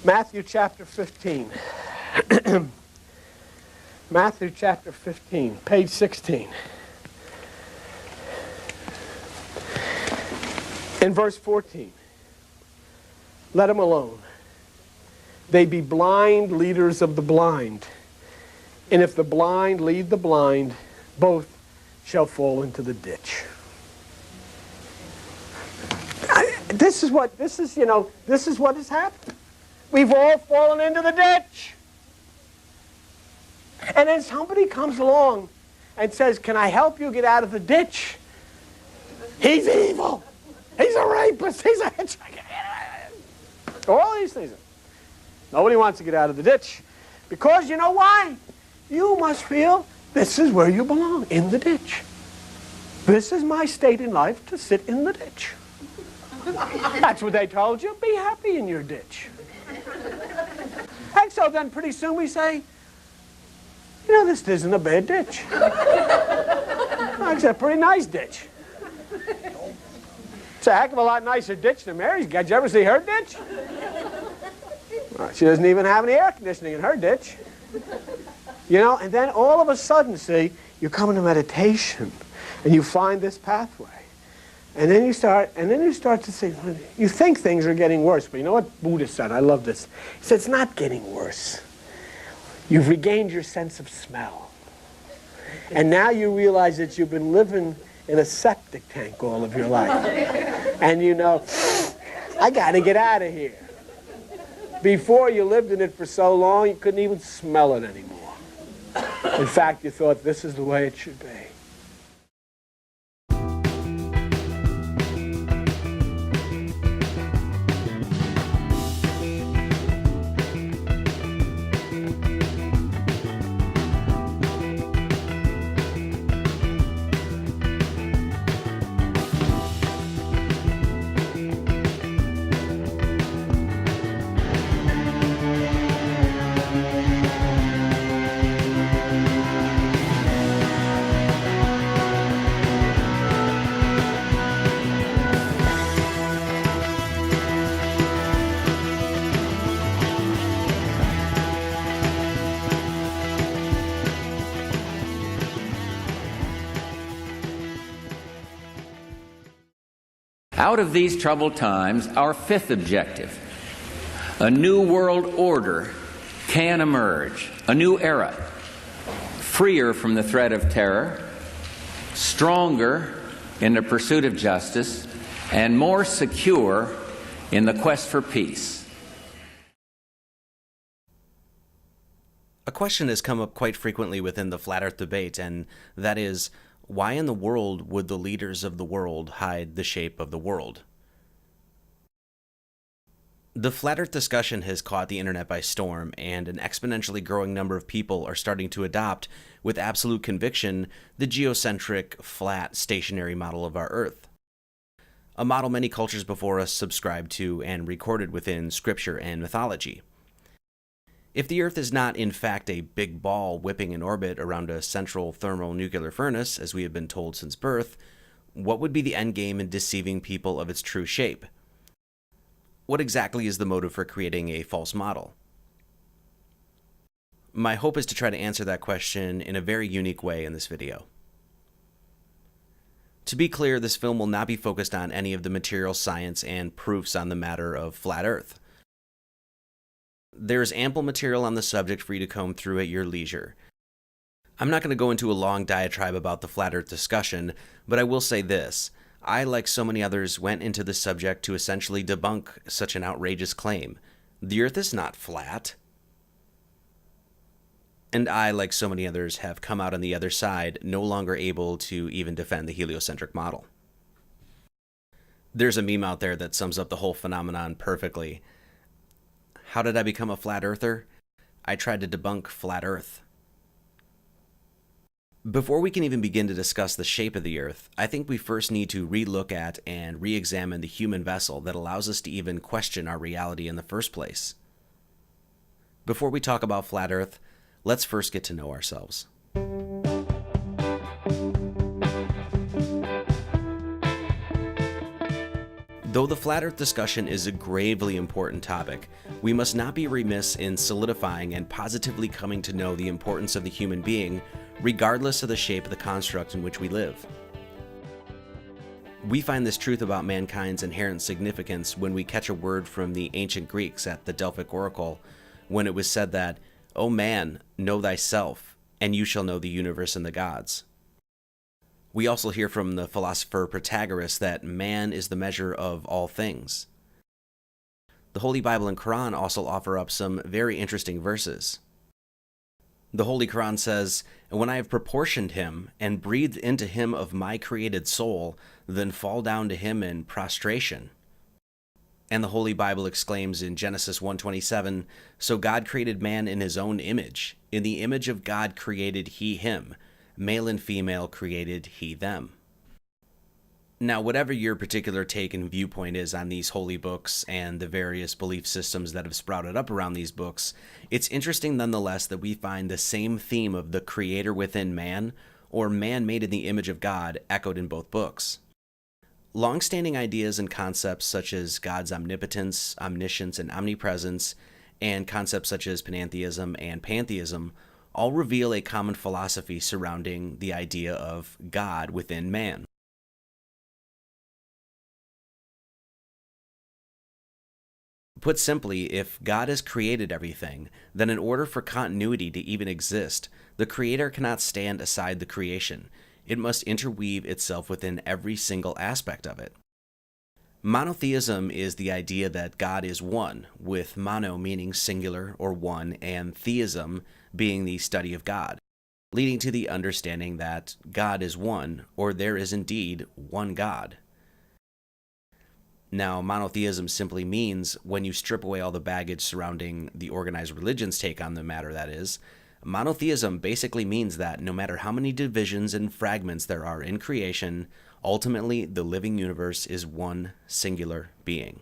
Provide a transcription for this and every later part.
Matthew chapter 15. Matthew chapter 15, page 16. In verse 14, let them alone. They be blind leaders of the blind. And if the blind lead the blind, both shall fall into the ditch. This is what has happened. We've all fallen into the ditch. And then somebody comes along and says, can I help you get out of the ditch? He's evil. He's a rapist. He's a hitchhiker. All these things. Nobody wants to get out of the ditch. Because you know why? You must feel this is where you belong, in the ditch. This is my state in life, to sit in the ditch. That's what they told you. Be happy in your ditch. And so then pretty soon we say, you know, this isn't a bad ditch. It's a pretty nice ditch. It's a heck of a lot nicer ditch than Mary's. Did you ever see her ditch? Well, she doesn't even have any air conditioning in her ditch. You know, and then all of a sudden, see, you come into meditation and you find this pathway. And then you start to say, you think things are getting worse, but you know what Buddha said? I love this. He said, it's not getting worse. You've regained your sense of smell. And now you realize that you've been living in a septic tank all of your life. And you know, I got to get out of here. Before you lived in it for so long, you couldn't even smell it anymore. In fact, you thought this is the way it should be. Out of these troubled times, our fifth objective, a new world order can emerge, a new era, freer from the threat of terror, stronger in the pursuit of justice, and more secure in the quest for peace. A question has come up quite frequently within the Flat Earth debate, and that is, why in the world would the leaders of the world hide the shape of the world? The Flat Earth discussion has caught the internet by storm, and an exponentially growing number of people are starting to adopt, with absolute conviction, the geocentric, flat, stationary model of our Earth. A model many cultures before us subscribed to and recorded within scripture and mythology. If the Earth is not in fact a big ball whipping in orbit around a central thermonuclear furnace, as we have been told since birth, what would be the endgame in deceiving people of its true shape? What exactly is the motive for creating a false model? My hope is to try to answer that question in a very unique way in this video. To be clear, this film will not be focused on any of the material science and proofs on the matter of Flat Earth. There is ample material on the subject for you to comb through at your leisure. I'm not going to go into a long diatribe about the Flat Earth discussion, but I will say this. I, like so many others, went into this subject to essentially debunk such an outrageous claim. The Earth is not flat. And I, like so many others, have come out on the other side, no longer able to even defend the heliocentric model. There's a meme out there that sums up the whole phenomenon perfectly. How did I become a flat earther? I tried to debunk flat Earth. Before we can even begin to discuss the shape of the Earth, I think we first need to re-look at and re-examine the human vessel that allows us to even question our reality in the first place. Before we talk about flat Earth, let's first get to know ourselves. Though the flat earth discussion is a gravely important topic, we must not be remiss in solidifying and positively coming to know the importance of the human being, regardless of the shape of the construct in which we live. We find this truth about mankind's inherent significance when we catch a word from the ancient Greeks at the Delphic Oracle, when it was said that, "O man, know thyself, and you shall know the universe and the gods." We also hear from the philosopher Protagoras that man is the measure of all things. The Holy Bible and Quran also offer up some very interesting verses. The Holy Quran says, "And when I have proportioned him and breathed into him of my created soul, then fall down to him in prostration." And the Holy Bible exclaims in Genesis 1:27, "So God created man in his own image. In the image of God created he him. Male and female created he them." Now, whatever your particular take and viewpoint is on these holy books and the various belief systems that have sprouted up around these books, it's interesting nonetheless that we find the same theme of the creator within man, or man made in the image of God, echoed in both books. Long-standing ideas and concepts such as God's omnipotence, omniscience, and omnipresence, and concepts such as panentheism and pantheism all reveal a common philosophy surrounding the idea of God within man. Put simply, if God has created everything, then in order for continuity to even exist, the Creator cannot stand aside the creation. It must interweave itself within every single aspect of it. Monotheism is the idea that God is one, with mono meaning singular or one, and theism being the study of God, leading to the understanding that God is one, or there is indeed one God. Now, monotheism simply means, when you strip away all the baggage surrounding the organized religion's take on the matter, that is, monotheism basically means that no matter how many divisions and fragments there are in creation, ultimately the living universe is one singular being.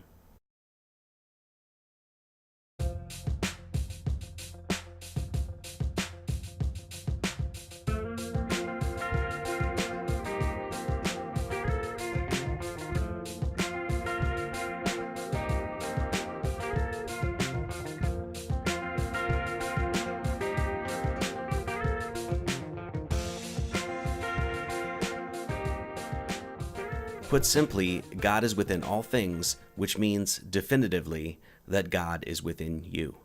Put simply, God is within all things, which means definitively that God is within you.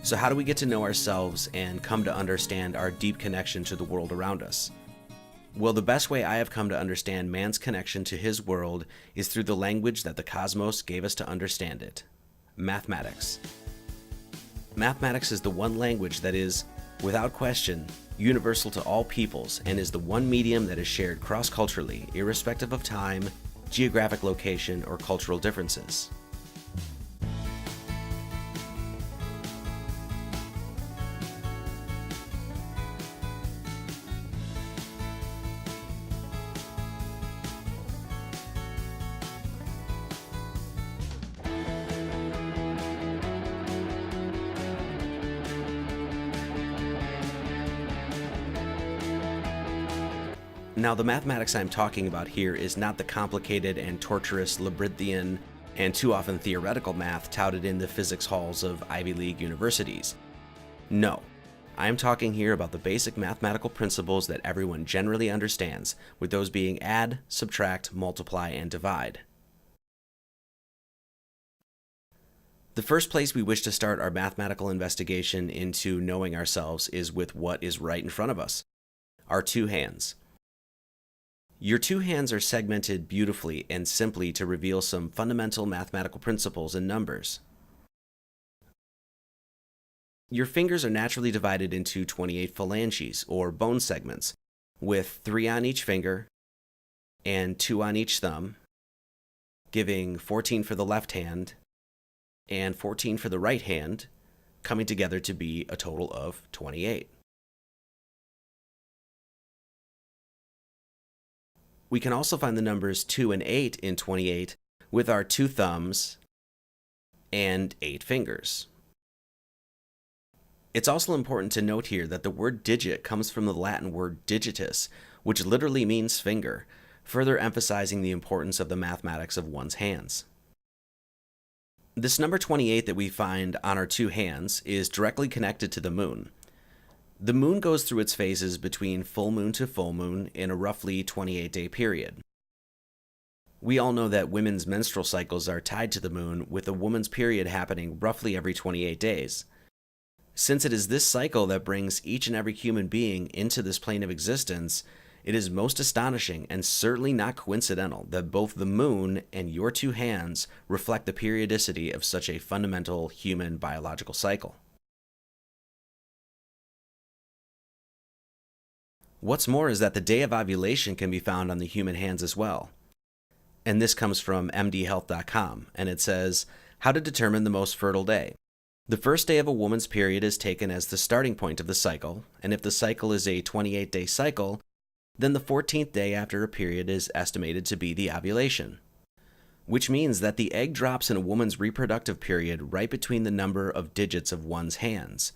So how do we get to know ourselves and come to understand our deep connection to the world around us? Well, the best way I have come to understand man's connection to his world is through the language that the cosmos gave us to understand it: mathematics. Mathematics is the one language that is, without question, universal to all peoples, and is the one medium that is shared cross-culturally, irrespective of time, geographic location, or cultural differences. Now, the mathematics I'm talking about here is not the complicated and torturous labyrinthian and too often theoretical math touted in the physics halls of Ivy League universities. No, I am talking here about the basic mathematical principles that everyone generally understands, with those being add, subtract, multiply, and divide. The first place we wish to start our mathematical investigation into knowing ourselves is with what is right in front of us: our two hands. Your two hands are segmented beautifully and simply to reveal some fundamental mathematical principles and numbers. Your fingers are naturally divided into 28 phalanges, or bone segments, with 3 on each finger and 2 on each thumb, giving 14 for the left hand and 14 for the right hand, coming together to be a total of 28. We can also find the numbers 2 and 8 in 28 with our 2 thumbs and 8 fingers. It's also important to note here that the word digit comes from the Latin word digitus, which literally means finger, further emphasizing the importance of the mathematics of one's hands. This number 28 that we find on our two hands is directly connected to the moon. The moon goes through its phases between full moon to full moon in a roughly 28-day period. We all know that women's menstrual cycles are tied to the moon, with a woman's period happening roughly every 28 days. Since it is this cycle that brings each and every human being into this plane of existence, it is most astonishing and certainly not coincidental that both the moon and your two hands reflect the periodicity of such a fundamental human biological cycle. What's more is that the day of ovulation can be found on the human hands as well. And this comes from mdhealth.com, and it says, how to determine the most fertile day. The first day of a woman's period is taken as the starting point of the cycle, and if the cycle is a 28-day cycle, then the 14th day after a period is estimated to be the ovulation, which means that the egg drops in a woman's reproductive period right between the number of digits of one's hands.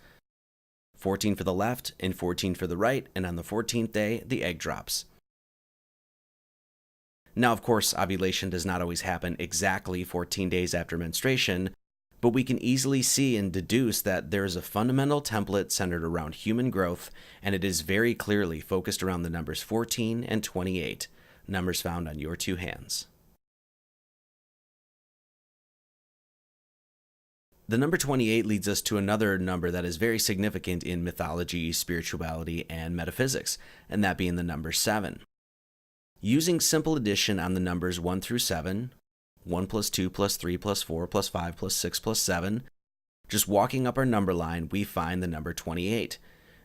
14 for the left and 14 for the right, and on the 14th day, the egg drops. Now, of course, ovulation does not always happen exactly 14 days after menstruation, but we can easily see and deduce that there is a fundamental template centered around human growth, and it is very clearly focused around the numbers 14 and 28, numbers found on your two hands. The number 28 leads us to another number that is very significant in mythology, spirituality, and metaphysics, and that being the number 7. Using simple addition on the numbers 1 through 7, 1 plus 2 plus 3 plus 4 plus 5 plus 6 plus 7, just walking up our number line, we find the number 28,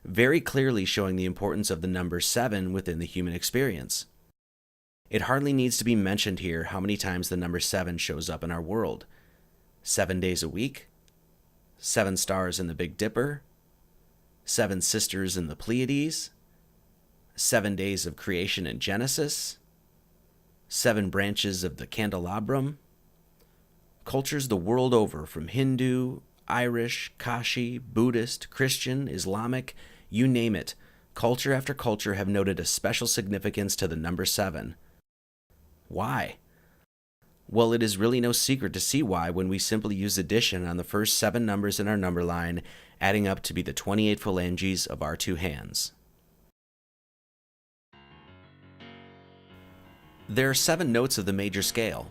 very clearly showing the importance of the number 7 within the human experience. It hardly needs to be mentioned here how many times the number 7 shows up in our world. 7 days a week, 7 stars in the Big Dipper, 7 sisters in the Pleiades, 7 days of creation in Genesis, 7 branches of the candelabrum. Cultures the world over, from Hindu, Irish, Kashi, Buddhist, Christian, Islamic, you name it, culture after culture have noted a special significance to the number 7. Why? Well, it is really no secret to see why when we simply use addition on the first 7 numbers in our number line, adding up to be the 28 phalanges of our two hands. There are 7 notes of the major scale: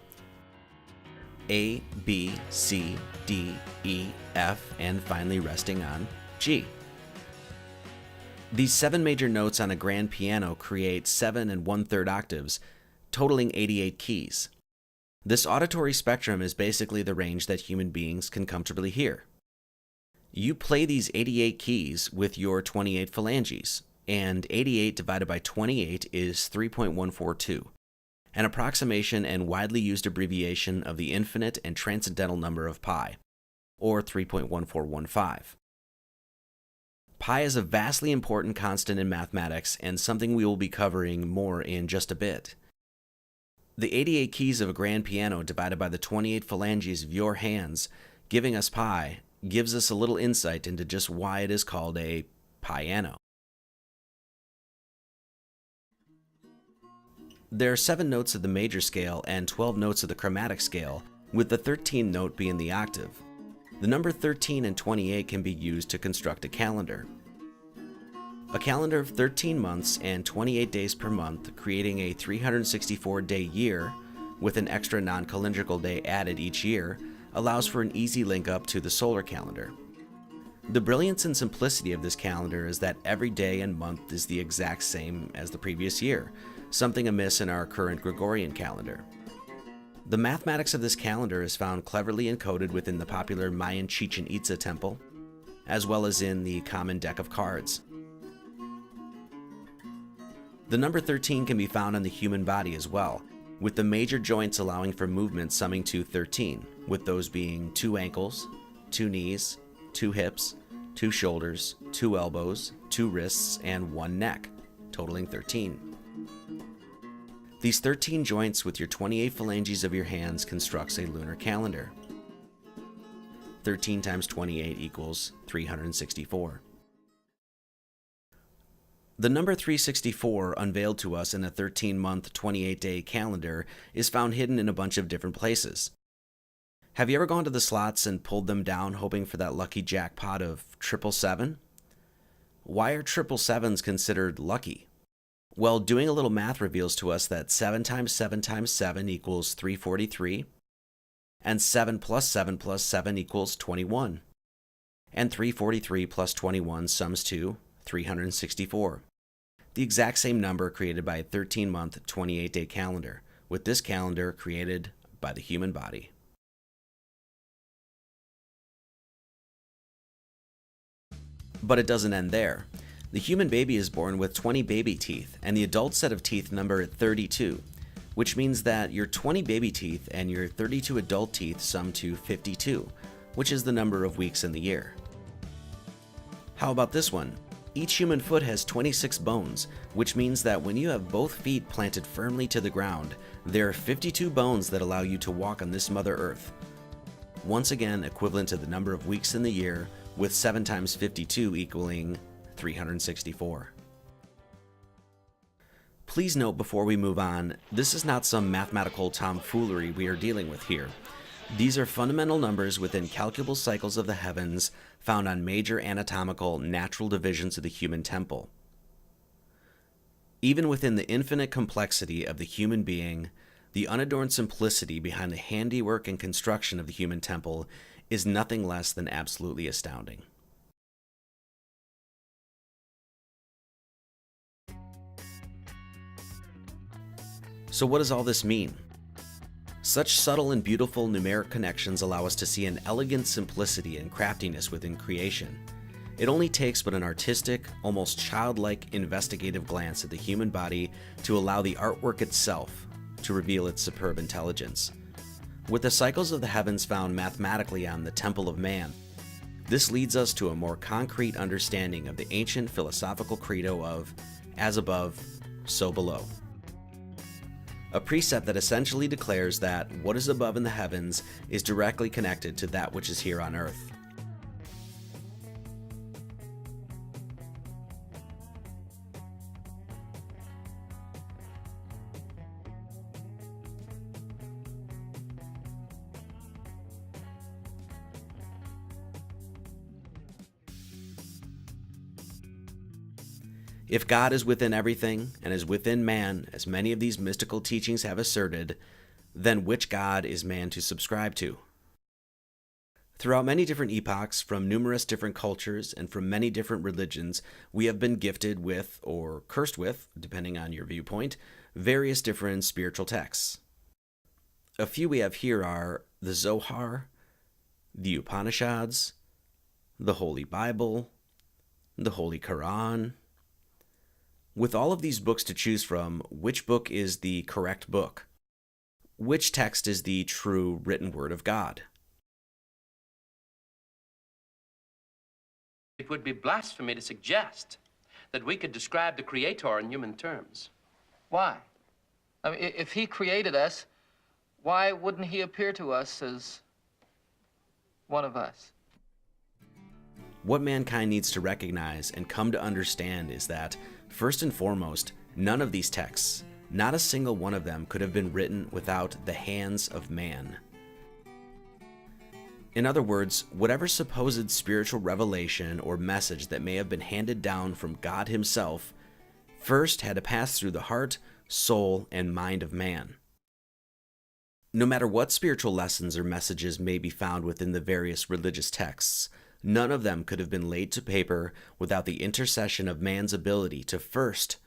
A, B, C, D, E, F, and finally resting on G. These 7 major notes on a grand piano create 7 1/3 octaves, totaling 88 keys. This auditory spectrum is basically the range that human beings can comfortably hear. You play these 88 keys with your 28 phalanges, and 88 divided by 28 is 3.142. An approximation and widely used abbreviation of the infinite and transcendental number of pi, or 3.1415. Pi is a vastly important constant in mathematics and something we will be covering more in just a bit. The 88 keys of a grand piano divided by the 28 phalanges of your hands, giving us pi, gives us a little insight into just why it is called a piano. There are 7 notes of the major scale and 12 notes of the chromatic scale, with the 13th note being the octave. The number 13 and 28 can be used to construct a calendar. A calendar of 13 months and 28 days per month, creating a 364-day year, with an extra non-calendrical day added each year, allows for an easy link up to the solar calendar. The brilliance and simplicity of this calendar is that every day and month is the exact same as the previous year, something amiss in our current Gregorian calendar. The mathematics of this calendar is found cleverly encoded within the popular Mayan Chichen Itza temple, as well as in the common deck of cards. The number 13 can be found on the human body as well, with the major joints allowing for movement summing to 13, with those being 2 ankles, 2 knees, 2 hips, 2 shoulders, 2 elbows, 2 wrists, and 1 neck, totaling 13. These 13 joints with your 28 phalanges of your hands constructs a lunar calendar. 13 times 28 equals 364. The number 364, unveiled to us in a 13-month, 28-day calendar, is found hidden in a bunch of different places. Have you ever gone to the slots and pulled them down hoping for that lucky jackpot of 777? Why are 777s considered lucky? Well, doing a little math reveals to us that 7 times 7 times 7 equals 343, and 7 plus 7 plus 7 equals 21, and 343 plus 21 sums to 364. The exact same number created by a 13-month, 28-day calendar, with this calendar created by the human body. But it doesn't end there. The human baby is born with 20 baby teeth, and the adult set of teeth number at 32, which means that your 20 baby teeth and your 32 adult teeth sum to 52, which is the number of weeks in the year. How about this one? Each human foot has 26 bones, which means that when you have both feet planted firmly to the ground, there are 52 bones that allow you to walk on this Mother Earth. Once again, equivalent to the number of weeks in the year, with 7 times 52 equaling 364. Please note before we move on, this is not some mathematical tomfoolery we are dealing with here. These are fundamental numbers within calculable cycles of the heavens found on major anatomical natural divisions of the human temple. Even within the infinite complexity of the human being, the unadorned simplicity behind the handiwork and construction of the human temple is nothing less than absolutely astounding. So what does all this mean? Such subtle and beautiful numeric connections allow us to see an elegant simplicity and craftiness within creation. It only takes but an artistic, almost childlike investigative glance at the human body to allow the artwork itself to reveal its superb intelligence. With the cycles of the heavens found mathematically on the temple of man, this leads us to a more concrete understanding of the ancient philosophical credo of, as above, so below. A precept that essentially declares that what is above in the heavens is directly connected to that which is here on earth. If God is within everything and is within man, as many of these mystical teachings have asserted, then which God is man to subscribe to? Throughout many different epochs, from numerous different cultures, and from many different religions, we have been gifted with, or cursed with, depending on your viewpoint, various different spiritual texts. A few we have here are the Zohar, the Upanishads, the Holy Bible, the Holy Quran. With all of these books to choose from, which book is the correct book? Which text is the true written word of God? It would be blasphemy to suggest that we could describe the Creator in human terms. Why? I mean, if he created us, why wouldn't he appear to us as one of us? What mankind needs to recognize and come to understand is that, first and foremost, none of these texts, not a single one of them, could have been written without the hands of man. In other words, whatever supposed spiritual revelation or message that may have been handed down from God himself first had to pass through the heart, soul, and mind of man. No matter what spiritual lessons or messages may be found within the various religious texts, none of them could have been laid to paper without the intercession of man's ability to first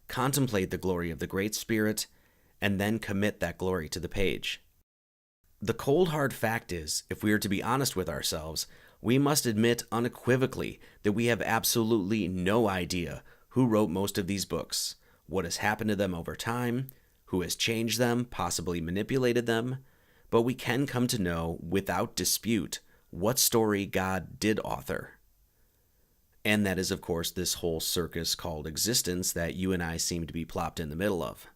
contemplate the glory of the Great Spirit and then commit that glory to the page. The cold hard fact is, if we are to be honest with ourselves, we must admit unequivocally that we have absolutely no idea who wrote most of these books, what has happened to them over time, who has changed them, possibly manipulated them, but we can come to know without dispute what story God did author. And that is, of course, this whole circus called existence that you and I seem to be plopped in the middle of.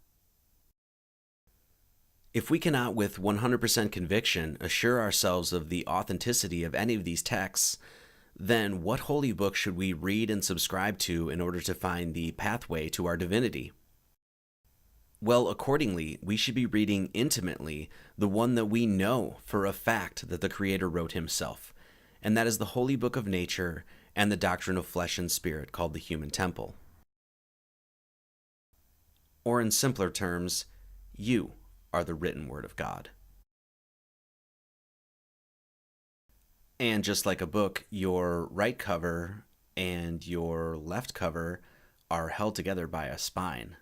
If we cannot with 100% conviction assure ourselves of the authenticity of any of these texts, then what holy book should we read and subscribe to in order to find the pathway to our divinity? Well, accordingly, we should be reading intimately the one that we know for a fact that the Creator wrote himself, and that is the holy book of nature and the doctrine of flesh and spirit called the human temple. Or in simpler terms, you are the written word of God. And just like a book, your right cover and your left cover are held together by a spine.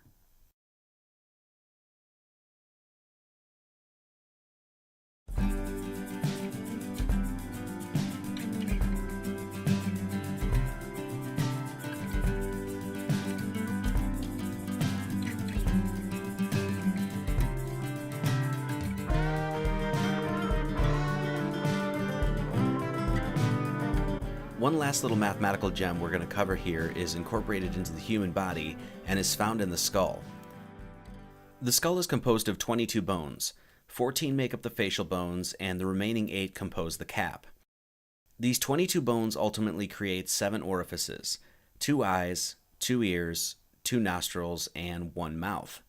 One last little mathematical gem we're going to cover here is incorporated into the human body and is found in the skull. The skull is composed of 22 bones. 14 make up the facial bones, and the remaining 8 compose the cap. These 22 bones ultimately create 7 orifices: 2 eyes, 2 ears, 2 nostrils, and 1 mouth.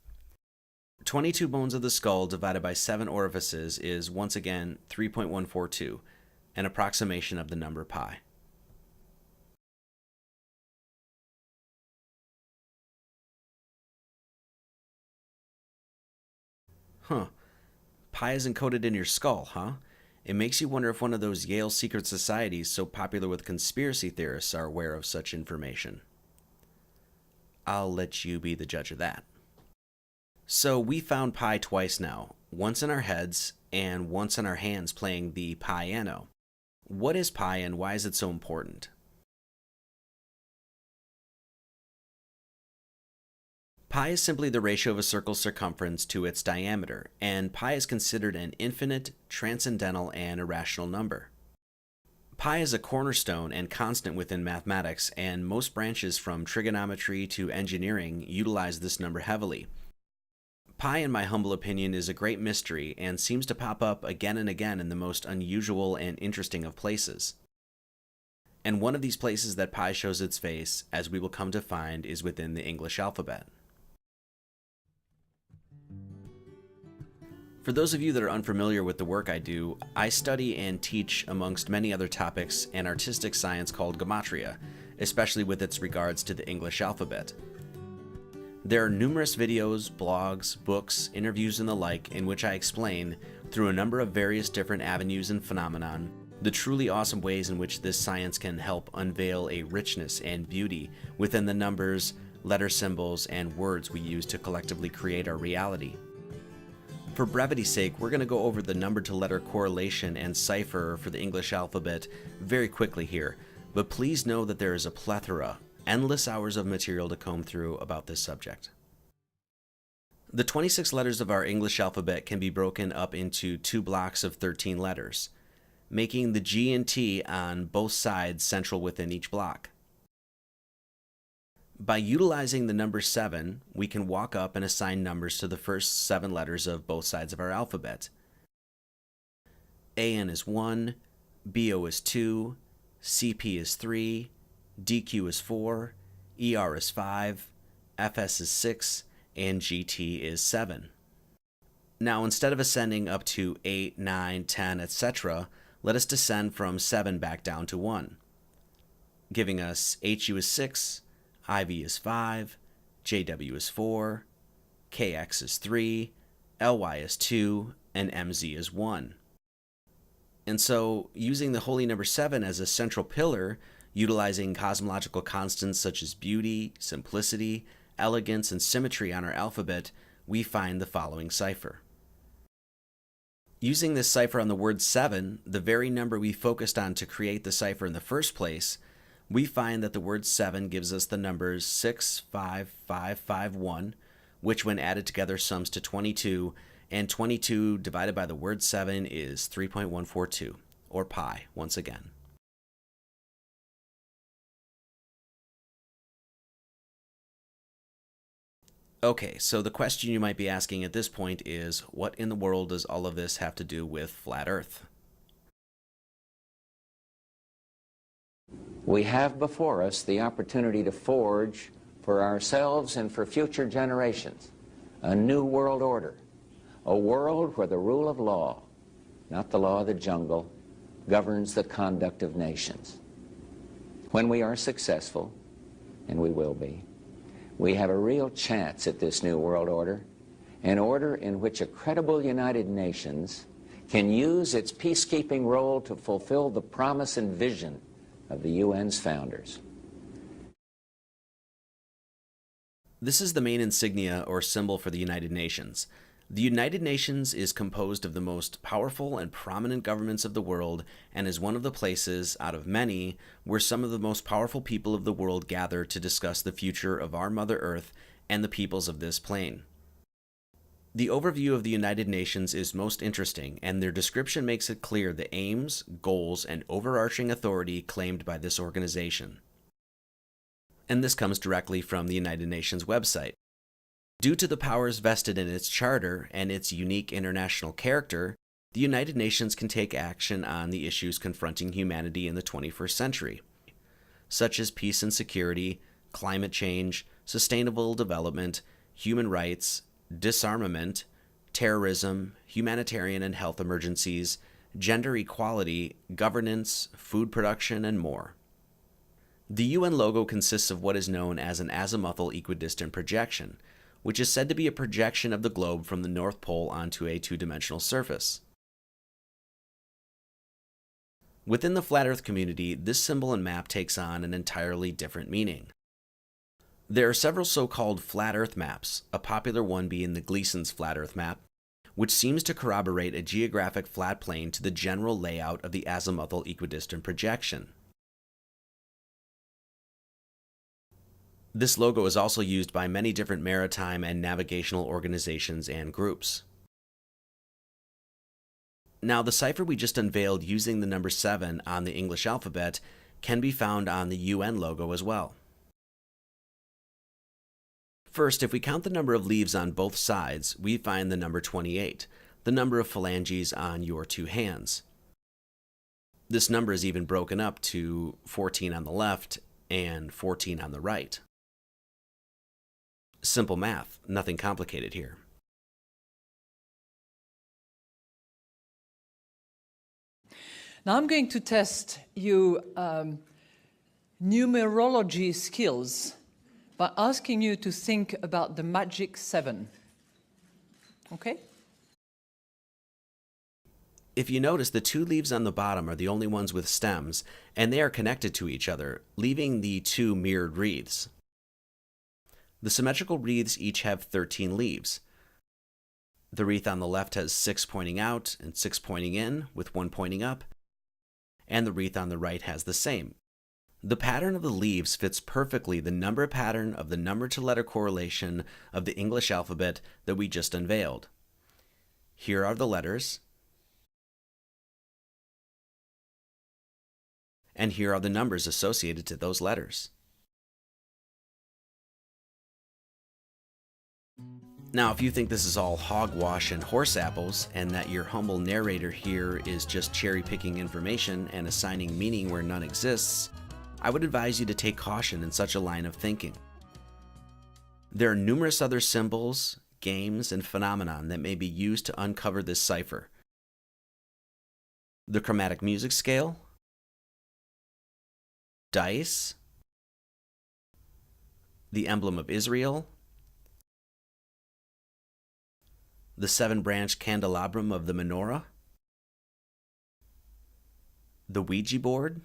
22 bones of the skull divided by 7 orifices is once again 3.142, an approximation of the number pi. Huh. Pi is encoded in your skull, huh? It makes you wonder if one of those Yale secret societies so popular with conspiracy theorists are aware of such information. I'll let you be the judge of that. So we found pi twice now, once in our heads and once in our hands playing the piano. What is pi and why is it so important? Pi is simply the ratio of a circle's circumference to its diameter, and pi is considered an infinite, transcendental, and irrational number. Pi is a cornerstone and constant within mathematics, and most branches from trigonometry to engineering utilize this number heavily. Pi, in my humble opinion, is a great mystery and seems to pop up again and again in the most unusual and interesting of places. And one of these places that pi shows its face, as we will come to find, is within the English alphabet. For those of you that are unfamiliar with the work I do, I study and teach, amongst many other topics, an artistic science called gematria, especially with its regards to the English alphabet. There are numerous videos, blogs, books, interviews, and the like in which I explain, through a number of various different avenues and phenomenon, the truly awesome ways in which this science can help unveil a richness and beauty within the numbers, letter symbols, and words we use to collectively create our reality. For brevity's sake, we're going to go over the number-to-letter correlation and cipher for the English alphabet very quickly here, but please know that there is a plethora, endless hours of material to comb through about this subject. The 26 letters of our English alphabet can be broken up into 2 blocks of 13 letters, making the G and T on both sides central within each block. By utilizing the number 7, we can walk up and assign numbers to the first 7 letters of both sides of our alphabet. AN is 1, BO is 2, CP is 3, DQ is 4, ER is 5, FS is 6, and GT is 7. Now, instead of ascending up to 8, 9, 10, etc., let us descend from 7 back down to 1, giving us HU is 6, IV is 5, JW is 4, KX is 3, LY is 2, and MZ is 1. And so, using the holy number 7 as a central pillar, utilizing cosmological constants such as beauty, simplicity, elegance, and symmetry on our alphabet, we find the following cipher. Using this cipher on the word 7, the very number we focused on to create the cipher in the first place, we find that the word 7 gives us the numbers 65551, which when added together sums to 22, and 22 divided by the word 7 is 3.142, or pi, once again. Okay, so the question you might be asking at this point is, what in the world does all of this have to do with Flat Earth? We have before us the opportunity to forge for ourselves and for future generations a new world order, a world where the rule of law, not the law of the jungle, governs the conduct of nations. When we are successful, and we will be, we have a real chance at this new world order, an order in which a credible United Nations can use its peacekeeping role to fulfill the promise and vision of the UN's founders. This is the main insignia or symbol for the United Nations. The United Nations is composed of the most powerful and prominent governments of the world and is one of the places, out of many, where some of the most powerful people of the world gather to discuss the future of our Mother Earth and the peoples of this plane. The overview of the United Nations is most interesting, and their description makes it clear the aims, goals, and overarching authority claimed by this organization. And this comes directly from the United Nations website. Due to the powers vested in its charter and its unique international character, the United Nations can take action on the issues confronting humanity in the 21st century, such as peace and security, climate change, sustainable development, human rights, disarmament, terrorism, humanitarian and health emergencies, gender equality, governance, food production, and more. The UN logo consists of what is known as an azimuthal equidistant projection, which is said to be a projection of the globe from the North Pole onto a two-dimensional surface. Within the Flat Earth community, this symbol and map takes on an entirely different meaning. There are several so-called Flat Earth maps, a popular one being the Gleason's Flat Earth map, which seems to corroborate a geographic flat plane to the general layout of the azimuthal equidistant projection. This logo is also used by many different maritime and navigational organizations and groups. Now, the cipher we just unveiled using the number 7 on the English alphabet can be found on the UN logo as well. First, if we count the number of leaves on both sides, we find the number 28, the number of phalanges on your two hands. This number is even broken up to 14 on the left and 14 on the right. Simple math, nothing complicated here. Now I'm going to test your numerology skills by asking you to think about the magic 7. Okay? If you notice, the two leaves on the bottom are the only ones with stems, and they are connected to each other, leaving the two mirrored wreaths. The symmetrical wreaths each have 13 leaves. The wreath on the left has 6 pointing out and 6 pointing in, with 1 pointing up, and the wreath on the right has the same. The pattern of the leaves fits perfectly the number pattern of the number-to-letter correlation of the English alphabet that we just unveiled. Here are the letters, and here are the numbers associated to those letters. Now, if you think this is all hogwash and horse apples, and that your humble narrator here is just cherry-picking information and assigning meaning where none exists, I would advise you to take caution in such a line of thinking. There are numerous other symbols, games, and phenomenon that may be used to uncover this cipher. The chromatic music scale, dice, the emblem of Israel, the 7-branch candelabrum of the menorah, the Ouija board,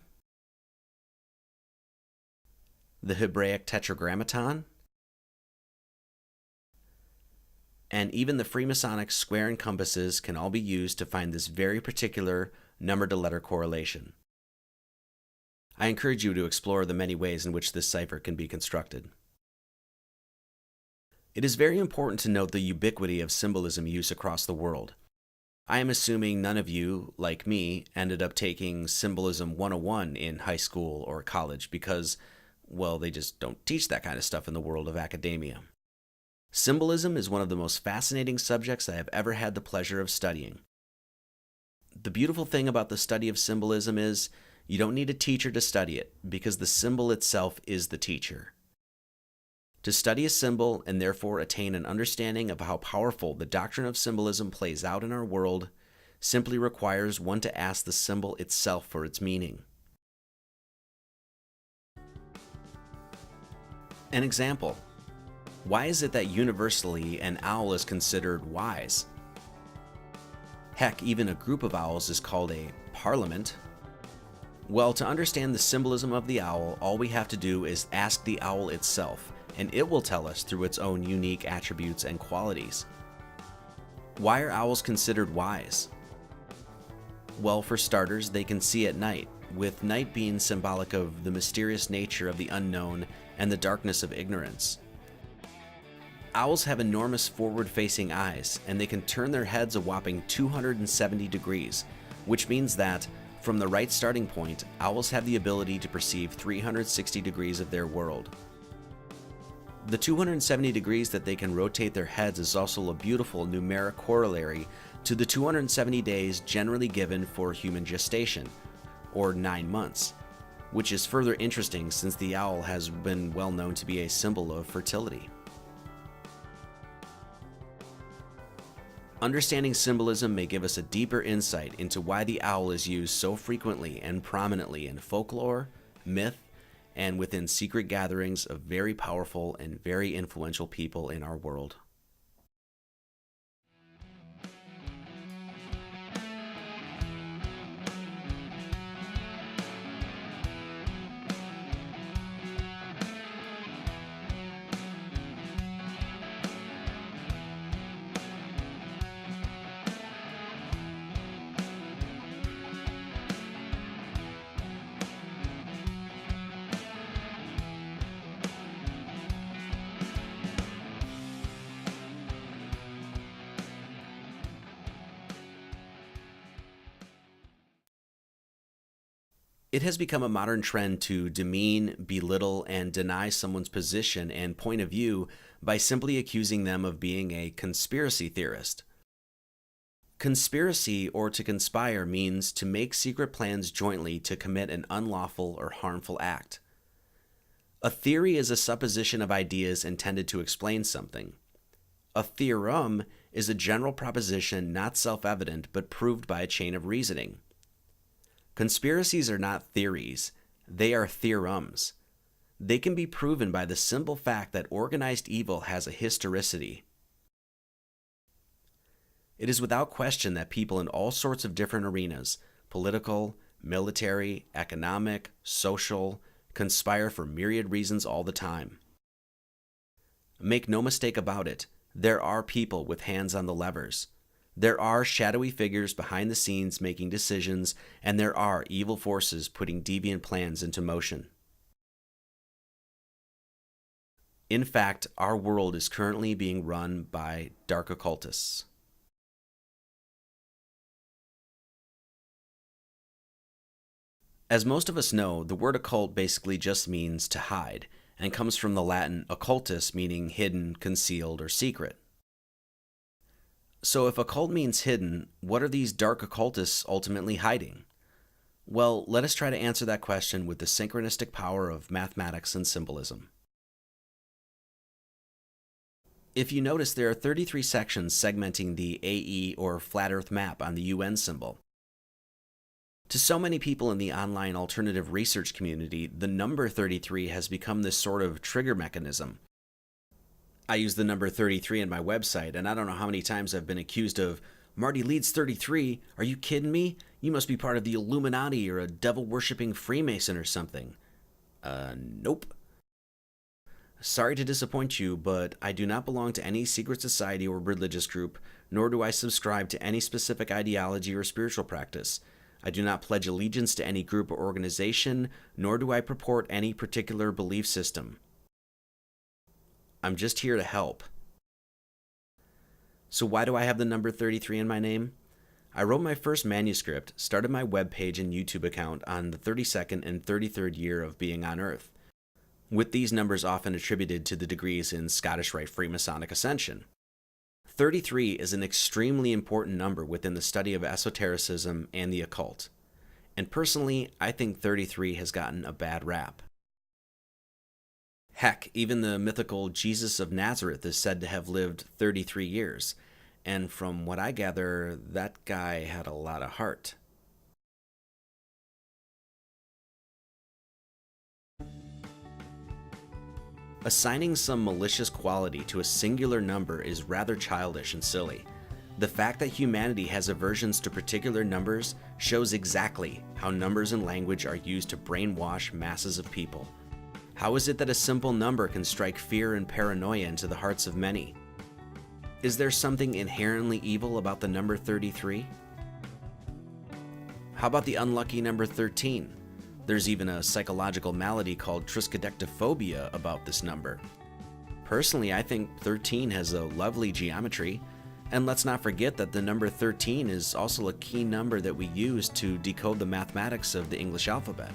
the Hebraic tetragrammaton, and even the Freemasonic square and compasses can all be used to find this very particular number-to-letter correlation. I encourage you to explore the many ways in which this cipher can be constructed. It is very important to note the ubiquity of symbolism use across the world. I am assuming none of you, like me, ended up taking Symbolism 101 in high school or college because, well, they just don't teach that kind of stuff in the world of academia. Symbolism is one of the most fascinating subjects I have ever had the pleasure of studying. The beautiful thing about the study of symbolism is you don't need a teacher to study it, because the symbol itself is the teacher. To study a symbol and therefore attain an understanding of how powerful the doctrine of symbolism plays out in our world simply requires one to ask the symbol itself for its meaning. An example. Why is it that universally an owl is considered wise? Heck, even a group of owls is called a parliament. Well, to understand the symbolism of the owl, all we have to do is ask the owl itself, and it will tell us through its own unique attributes and qualities. Why are owls considered wise? Well, for starters, they can see at night, with night being symbolic of the mysterious nature of the unknown and the darkness of ignorance. Owls have enormous forward-facing eyes, and they can turn their heads a whopping 270 degrees, which means that, from the right starting point, owls have the ability to perceive 360 degrees of their world. The 270 degrees that they can rotate their heads is also a beautiful numeric corollary to the 270 days generally given for human gestation, or 9 months, which is further interesting since the owl has been well known to be a symbol of fertility. Understanding symbolism may give us a deeper insight into why the owl is used so frequently and prominently in folklore, myth, and within secret gatherings of very powerful and very influential people in our world. It has become a modern trend to demean, belittle, and deny someone's position and point of view by simply accusing them of being a conspiracy theorist. Conspiracy, or to conspire, means to make secret plans jointly to commit an unlawful or harmful act. A theory is a supposition of ideas intended to explain something. A theorem is a general proposition not self-evident but proved by a chain of reasoning. Conspiracies are not theories, they are theorems. They can be proven by the simple fact that organized evil has a historicity. It is without question that people in all sorts of different arenas, political, military, economic, social, conspire for myriad reasons all the time. Make no mistake about it, there are people with hands on the levers. There are shadowy figures behind the scenes making decisions, and there are evil forces putting deviant plans into motion. In fact, our world is currently being run by dark occultists. As most of us know, the word occult basically just means to hide, and comes from the Latin occultus, meaning hidden, concealed, or secret. So if occult means hidden, what are these dark occultists ultimately hiding? Well, let us try to answer that question with the synchronistic power of mathematics and symbolism. If you notice, there are 33 sections segmenting the AE or flat earth map on the UN symbol. To so many people in the online alternative research community, the number 33 has become this sort of trigger mechanism. I use the number 33 in my website, and I don't know how many times I've been accused of, "Marty Leeds 33, are you kidding me? You must be part of the Illuminati or a devil-worshipping Freemason or something." Nope. Sorry to disappoint you, but I do not belong to any secret society or religious group, nor do I subscribe to any specific ideology or spiritual practice. I do not pledge allegiance to any group or organization, nor do I purport any particular belief system. I'm just here to help. So why do I have the number 33 in my name? I wrote my first manuscript, started my webpage and YouTube account on the 32nd and 33rd year of being on Earth. with these numbers often attributed to the degrees in Scottish Rite Freemasonic Ascension. 33 is an extremely important number within the study of esotericism and the occult, and personally, I think 33 has gotten a bad rap. Heck, even the mythical Jesus of Nazareth is said to have lived 33 years, and from what I gather, that guy had a lot of heart. Assigning some malicious quality to a singular number is rather childish and silly. The fact that humanity has aversions to particular numbers shows exactly how numbers and language are used to brainwash masses of people. How is it that a simple number can strike fear and paranoia into the hearts of many? Is there something inherently evil about the number 33? How about the unlucky number 13? There's even a psychological malady called triskaidekaphobia about this number. Personally, I think 13 has a lovely geometry, and let's not forget that the number 13 is also a key number that we use to decode the mathematics of the English alphabet.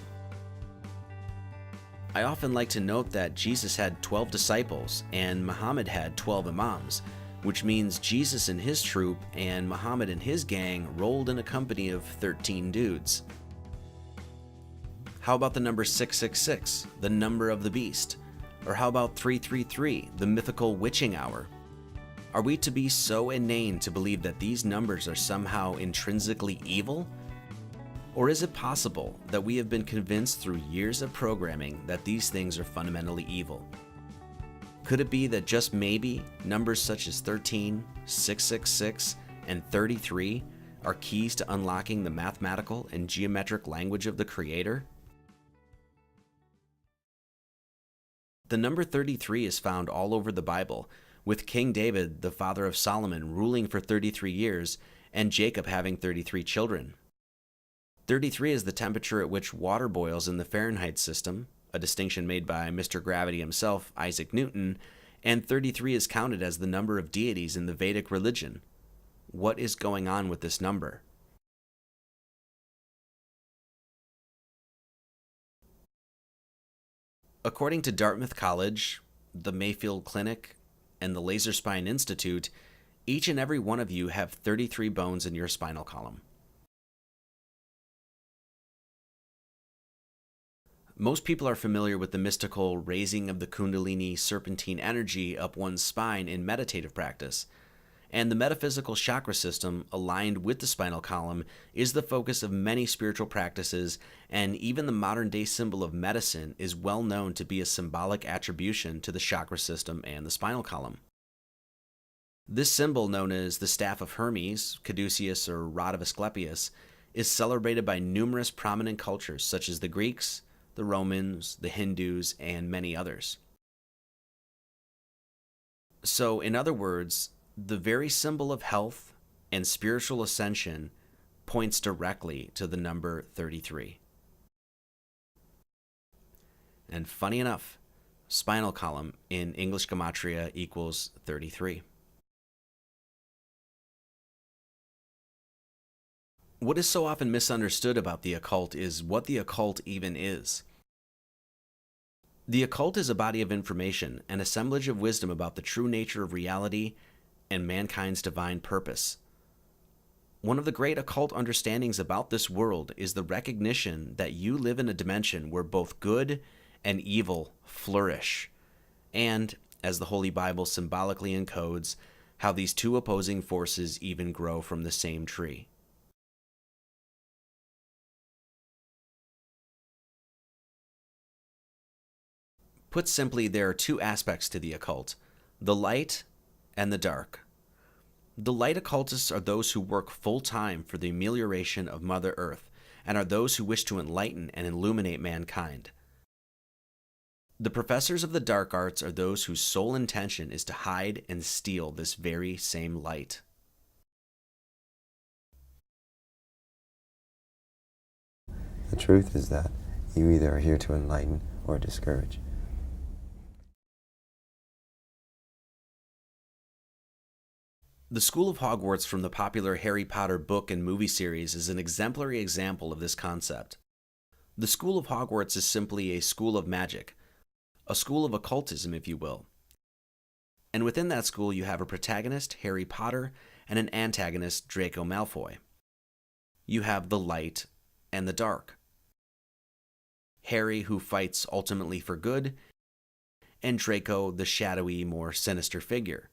I often like to note that Jesus had 12 disciples and Muhammad had 12 imams, which means Jesus and his troop and Muhammad and his gang rolled in a company of 13 dudes. How about the number 666, the number of the beast? Or how about 333, the mythical witching hour? Are we to be so inane to believe that these numbers are somehow intrinsically evil? Or is it possible that we have been convinced through years of programming that these things are fundamentally evil? Could it be that just maybe numbers such as 13, 666, and 33 are keys to unlocking the mathematical and geometric language of the Creator? The number 33 is found all over the Bible, with King David, the father of Solomon, ruling for 33 years, and Jacob having 33 children. 33 is the temperature at which water boils in the Fahrenheit system, a distinction made by Mr. Gravity himself, Isaac Newton, and 33 is counted as the number of deities in the Vedic religion. What is going on with this number? According to Dartmouth College, the Mayfield Clinic, and the Laser Spine Institute, each and every one of you have 33 bones in your spinal column. Most people are familiar with the mystical raising of the Kundalini serpentine energy up one's spine in meditative practice, and the metaphysical chakra system aligned with the spinal column is the focus of many spiritual practices, and even the modern-day symbol of medicine is well known to be a symbolic attribution to the chakra system and the spinal column. This symbol, known as the Staff of Hermes, Caduceus, or Rod of Asclepius, is celebrated by numerous prominent cultures such as the Greeks, the Romans, the Hindus, and many others. So, in other words, the very symbol of health and spiritual ascension points directly to the number 33. And funny enough, spinal column in English gematria equals 33. What is so often misunderstood about the occult is what the occult even is. The occult is a body of information, an assemblage of wisdom about the true nature of reality and mankind's divine purpose. One of the great occult understandings about this world is the recognition that you live in a dimension where both good and evil flourish, and, as the Holy Bible symbolically encodes, how these two opposing forces even grow from the same tree. Put simply, there are two aspects to the occult, the light and the dark. The light occultists are those who work full-time for the amelioration of Mother Earth and are those who wish to enlighten and illuminate mankind. The professors of the dark arts are those whose sole intention is to hide and steal this very same light. The truth is that you either are here to enlighten or discourage. The School of Hogwarts from the popular Harry Potter book and movie series is an exemplary example of this concept. The School of Hogwarts is simply a school of magic, a school of occultism, if you will. And within that school, you have a protagonist, Harry Potter, and an antagonist, Draco Malfoy. You have the light and the dark. Harry, who fights ultimately for good, and Draco, the shadowy, more sinister figure.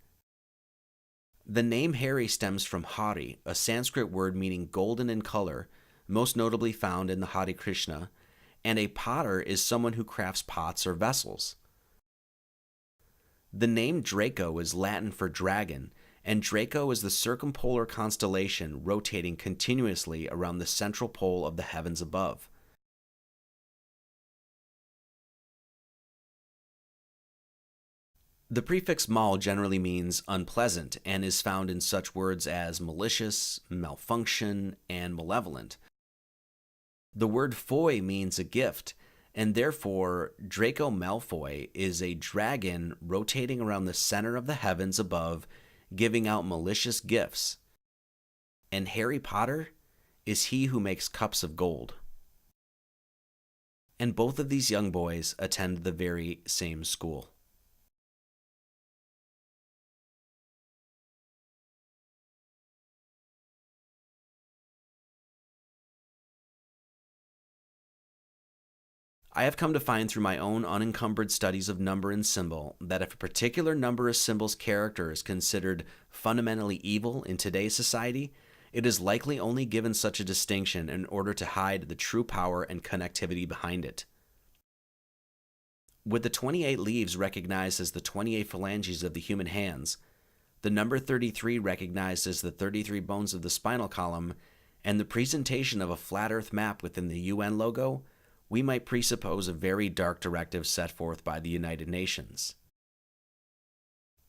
The name Harry stems from Hari, a Sanskrit word meaning golden in color, most notably found in the Hare Krishna, and a potter is someone who crafts pots or vessels. The name Draco is Latin for dragon, and Draco is the circumpolar constellation rotating continuously around the central pole of the heavens above. The prefix mal generally means unpleasant and is found in such words as malicious, malfunction, and malevolent. The word foy means a gift, and therefore Draco Malfoy is a dragon rotating around the center of the heavens above, giving out malicious gifts. And Harry Potter is he who makes cups of gold. And both of these young boys attend the very same school. I have come to find through my own unencumbered studies of number and symbol that if a particular number or symbol's character is considered fundamentally evil in today's society, it is likely only given such a distinction in order to hide the true power and connectivity behind it. With the 28 leaves recognized as the 28 phalanges of the human hands, the number 33 recognized as the 33 bones of the spinal column, and the presentation of a flat earth map within the UN logo, we might presuppose a very dark directive set forth by the United Nations.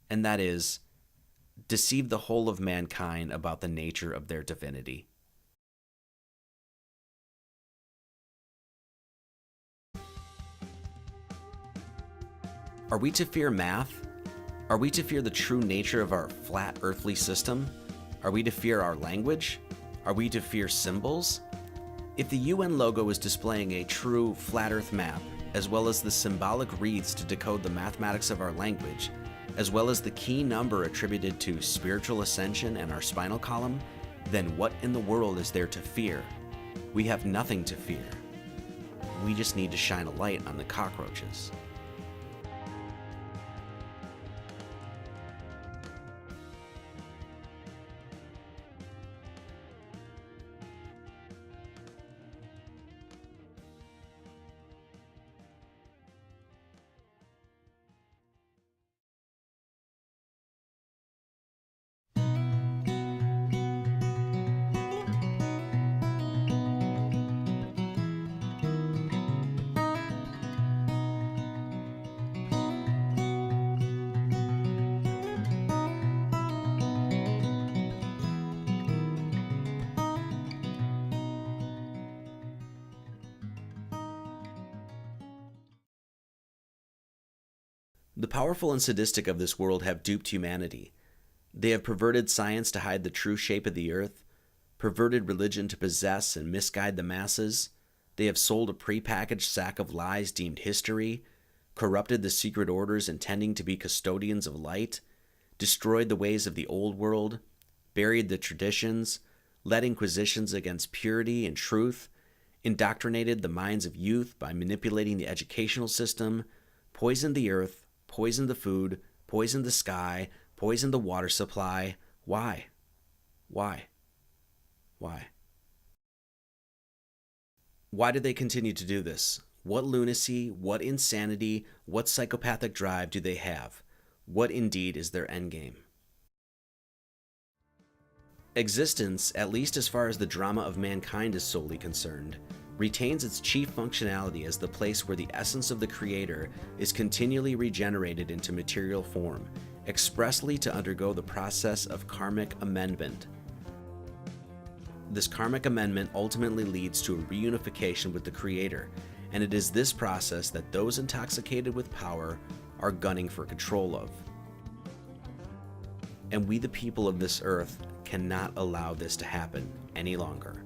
And that is, deceive the whole of mankind about the nature of their divinity. Are we to fear math? Are we to fear the true nature of our flat earthly system? Are we to fear our language? Are we to fear symbols? If the UN logo is displaying a true flat earth map, as well as the symbolic reads to decode the mathematics of our language, as well as the key number attributed to spiritual ascension and our spinal column, then what in the world is there to fear? We have nothing to fear. We just need to shine a light on the cockroaches. The powerful and sadistic of this world have duped humanity. They have perverted science to hide the true shape of the earth, perverted religion to possess and misguide the masses. They have sold a prepackaged sack of lies deemed history, corrupted the secret orders intending to be custodians of light, destroyed the ways of the old world, buried the traditions, led inquisitions against purity and truth, indoctrinated the minds of youth by manipulating the educational system, poisoned the earth, poisoned the food, poisoned the sky, poisoned the water supply. Why? Why? Why? Why do they continue to do this? What lunacy, what insanity, what psychopathic drive do they have? What indeed is their endgame? Existence, at least as far as the drama of mankind is solely concerned, retains its chief functionality as the place where the essence of the Creator is continually regenerated into material form, expressly to undergo the process of karmic amendment. This karmic amendment ultimately leads to a reunification with the Creator, and it is this process that those intoxicated with power are gunning for control of. And we, the people of this earth, cannot allow this to happen any longer.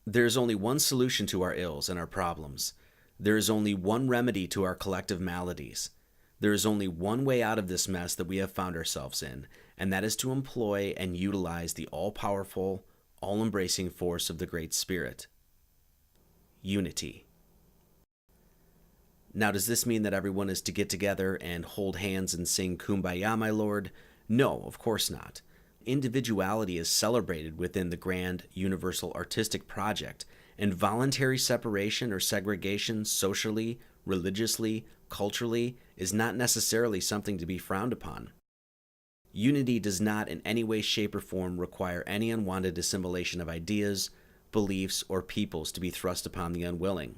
There is only one solution to our ills and our problems. There is only one remedy to our collective maladies. There is only one way out of this mess that we have found ourselves in, and that is to employ and utilize the all-powerful, all-embracing force of the Great Spirit. Unity. Now, does this mean that everyone is to get together and hold hands and sing Kumbaya, my lord? No, of course not. Individuality is celebrated within the grand universal artistic project, and voluntary separation or segregation socially, religiously, culturally is not necessarily something to be frowned upon. Unity does not in any way, shape, or form require any unwanted assimilation of ideas, beliefs, or peoples to be thrust upon the unwilling.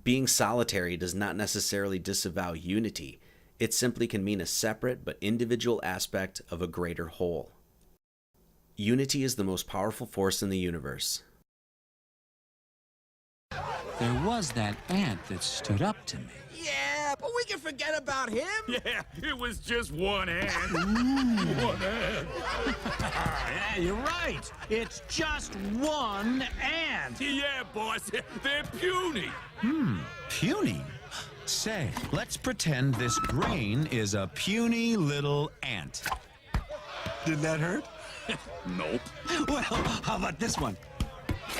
Being solitary does not necessarily disavow unity. It simply can mean a separate but individual aspect of a greater whole. Unity is the most powerful force in the universe. There was that ant that stood up to me. Yeah, but we can forget about him. Yeah, it was just one ant. One ant. Yeah, you're right. It's just one ant. Yeah, boss, they're puny. Puny? Say, let's pretend this grain is a puny little ant. Did that hurt? Nope. Well, how about this one?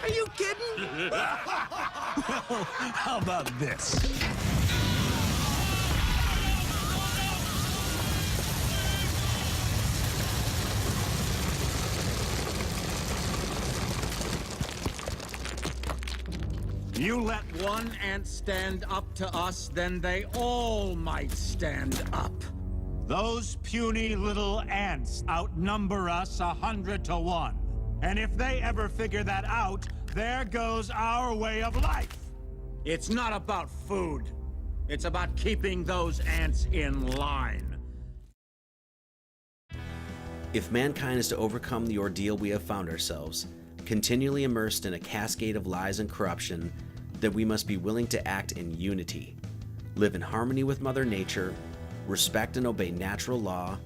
Are you kidding? Well, how about this? You let one ant stand up to us, then they all might stand up. Those puny little ants outnumber us 100 to 1. And if they ever figure that out, there goes our way of life. It's not about food. It's about keeping those ants in line. If mankind is to overcome the ordeal we have found ourselves, continually immersed in a cascade of lies and corruption, then we must be willing to act in unity, live in harmony with Mother Nature, respect and obey natural law,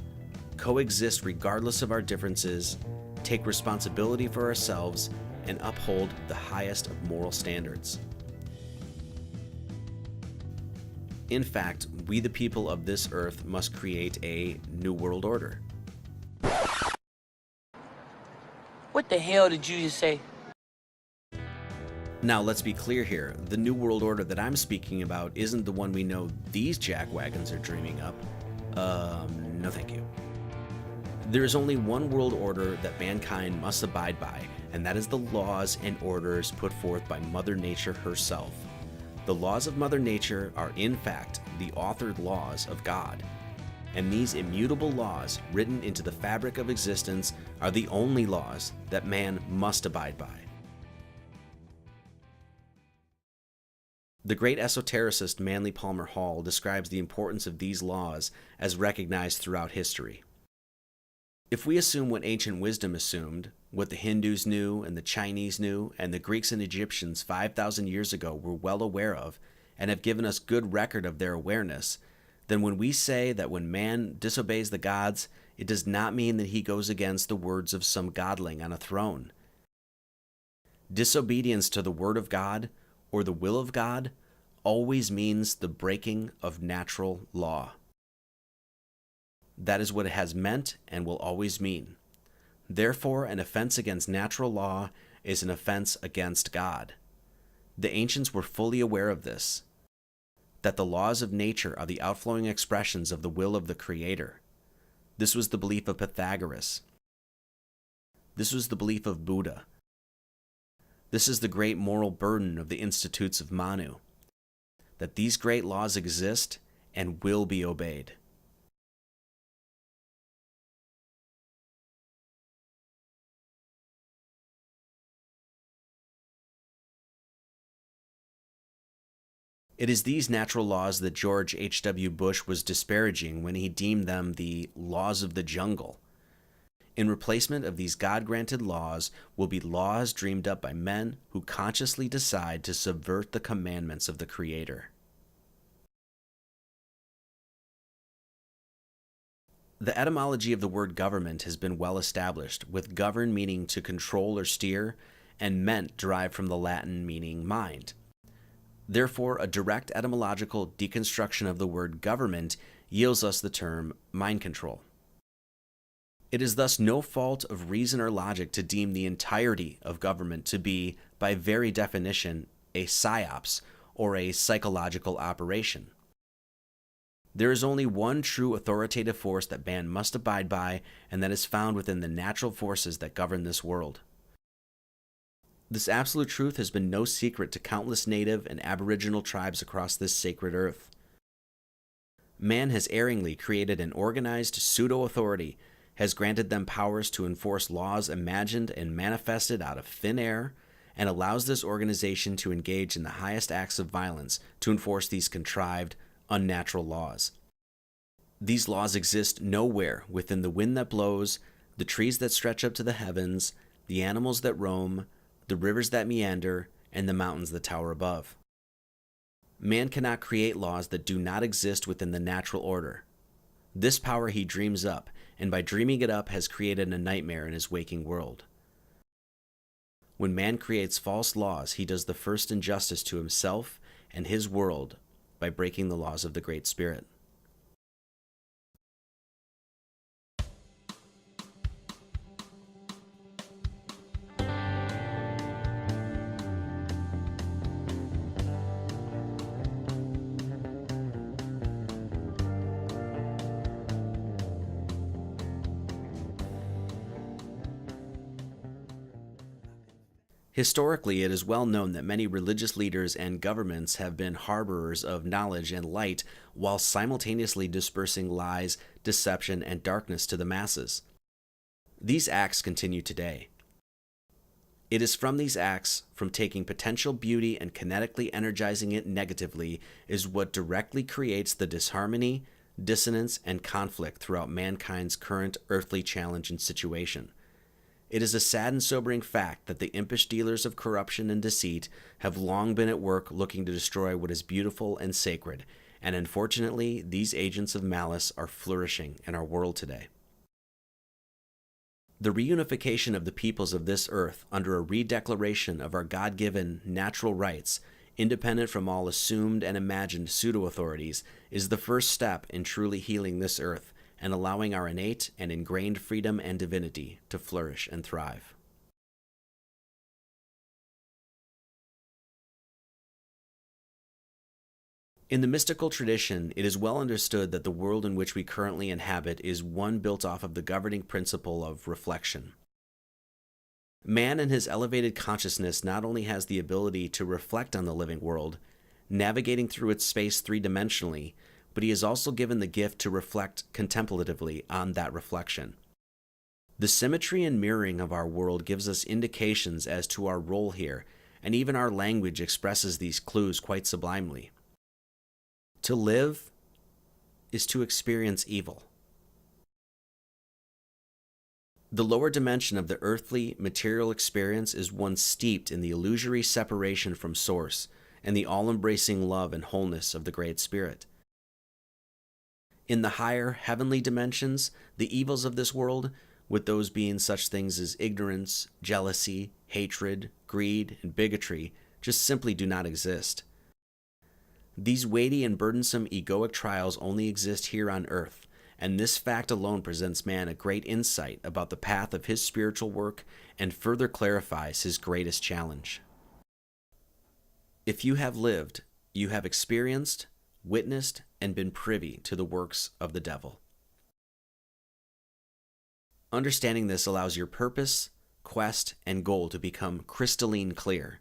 coexist regardless of our differences, take responsibility for ourselves, and uphold the highest of moral standards. In fact, we the people of this earth must create a new world order. What the hell did you just say? Now, let's be clear here. The New World Order that I'm speaking about isn't the one we know these jackwagons are dreaming up. No thank you. There is only one world order that mankind must abide by, and that is the laws and orders put forth by Mother Nature herself. The laws of Mother Nature are, in fact, the authored laws of God. And these immutable laws, written into the fabric of existence, are the only laws that man must abide by. The great esotericist Manly Palmer Hall describes the importance of these laws as recognized throughout history. If we assume what ancient wisdom assumed, what the Hindus knew and the Chinese knew and the Greeks and Egyptians 5,000 years ago were well aware of and have given us good record of their awareness, then when we say that when man disobeys the gods, it does not mean that he goes against the words of some godling on a throne. Disobedience to the word of God or the will of God always means the breaking of natural law. That is what it has meant and will always mean. Therefore, an offense against natural law is an offense against God. The ancients were fully aware of this, that the laws of nature are the outflowing expressions of the will of the Creator. This was the belief of Pythagoras. This was the belief of Buddha. This is the great moral burden of the Institutes of Manu, that these great laws exist and will be obeyed. It is these natural laws that George H.W. Bush was disparaging when he deemed them the laws of the jungle. In replacement of these God-granted laws will be laws dreamed up by men who consciously decide to subvert the commandments of the Creator. The etymology of the word government has been well established, with govern meaning to control or steer, and ment derived from the Latin meaning mind. Therefore, a direct etymological deconstruction of the word government yields us the term mind control. It is thus no fault of reason or logic to deem the entirety of government to be, by very definition, a psyops, or a psychological operation. There is only one true authoritative force that man must abide by, and that is found within the natural forces that govern this world. This absolute truth has been no secret to countless native and aboriginal tribes across this sacred earth. Man has erringly created an organized pseudo-authority, has granted them powers to enforce laws imagined and manifested out of thin air, and allows this organization to engage in the highest acts of violence to enforce these contrived, unnatural laws. These laws exist nowhere within the wind that blows, the trees that stretch up to the heavens, the animals that roam, the rivers that meander, and the mountains that tower above. Man cannot create laws that do not exist within the natural order. This power he dreams up, and by dreaming it up has created a nightmare in his waking world. When man creates false laws, he does the first injustice to himself and his world by breaking the laws of the Great Spirit. Historically, it is well known that many religious leaders and governments have been harborers of knowledge and light while simultaneously dispersing lies, deception, and darkness to the masses. These acts continue today. It is from these acts, from taking potential beauty and kinetically energizing it negatively, is what directly creates the disharmony, dissonance, and conflict throughout mankind's current earthly challenge and situation. It is a sad and sobering fact that the impish dealers of corruption and deceit have long been at work looking to destroy what is beautiful and sacred, and unfortunately, these agents of malice are flourishing in our world today. The reunification of the peoples of this earth under a redeclaration of our God-given natural rights, independent from all assumed and imagined pseudo-authorities, is the first step in truly healing this earth and allowing our innate and ingrained freedom and divinity to flourish and thrive. In the mystical tradition, it is well understood that the world in which we currently inhabit is one built off of the governing principle of reflection. Man in his elevated consciousness not only has the ability to reflect on the living world, navigating through its space three-dimensionally, but he is also given the gift to reflect contemplatively on that reflection. The symmetry and mirroring of our world gives us indications as to our role here, and even our language expresses these clues quite sublimely. To live is to experience evil. The lower dimension of the earthly material experience is one steeped in the illusory separation from Source and the all-embracing love and wholeness of the Great Spirit. In the higher heavenly dimensions, the evils of this world, with those being such things as ignorance, jealousy, hatred, greed, and bigotry, just simply do not exist. These weighty and burdensome egoic trials only exist here on earth, and this fact alone presents man a great insight about the path of his spiritual work and further clarifies his greatest challenge. If you have lived, you have experienced, witnessed, and been privy to the works of the devil. Understanding this allows your purpose, quest, and goal to become crystalline clear.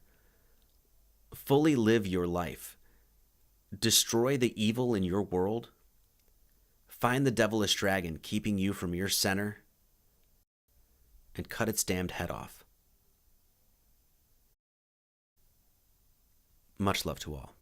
Fully live your life. Destroy the evil in your world. Find the devilish dragon keeping you from your center, and cut its damned head off. Much love to all.